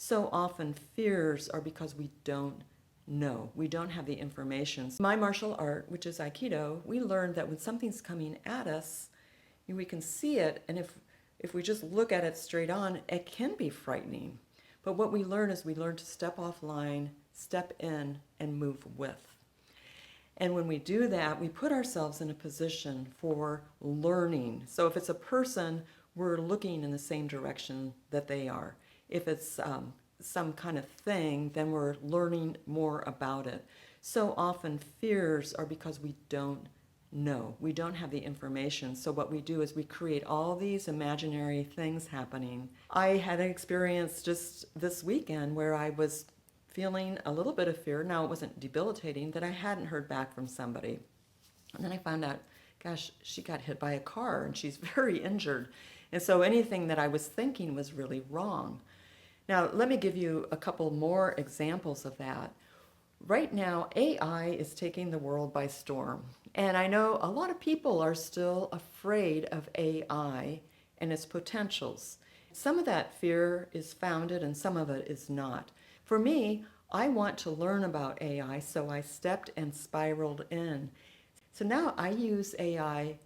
So often fears are because we don't know. We don't have the information. My martial art, which is Aikido, we learned that when something's coming at us, we can see it, and if we just look at it straight on, it can be frightening. But what we learn is we learn to step offline, step in, and move with. And when we do that, we put ourselves in a position for learning. So if it's a person, we're looking in the same direction that they are. If it's some kind of thing, then we're learning more about it. So often fears are because we don't know. We don't have the information. So what we do is we create all these imaginary things happening. I had an experience just this weekend where I was feeling a little bit of fear. Now, it wasn't debilitating, that I hadn't heard back from somebody. And then I found out, gosh, she got hit by a car and she's very injured. And so anything that I was thinking was really wrong. Now, let me give you a couple more examples of that. Right now, AI is taking the world by storm. And I know a lot of people are still afraid of AI and its potentials. Some of that fear is founded and some of it is not. For me, I want to learn about AI, so I stepped and spiraled in. So now I use AI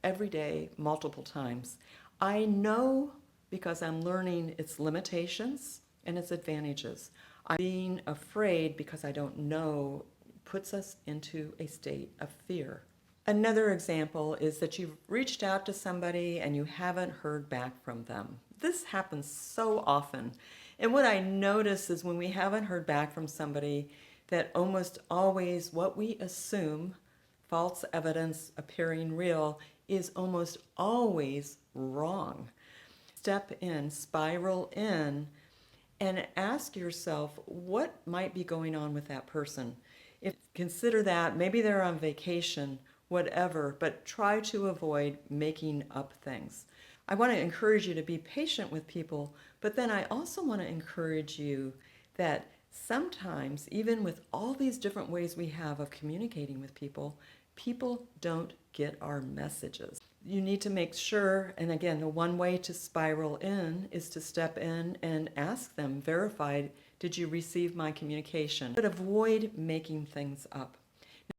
every day, multiple times. I know because I'm learning its limitations and its advantages. I'm being afraid because I don't know puts us into a state of fear. Another example is that you've reached out to somebody and you haven't heard back from them. This happens so often. And what I notice is when we haven't heard back from somebody, that almost always what we assume, false evidence appearing real, is almost always wrong. Step in, spiral in, and ask yourself what might be going on with that person. Consider that maybe they're on vacation, whatever, but try to avoid making up things. I want to encourage you to be patient with people, but then I also want to encourage you that sometimes, even with all these different ways we have of communicating with people, people don't get our messages. You need to make sure, and again, the one way to spiral in is to step in and ask them, verify, did you receive my communication? But avoid making things up.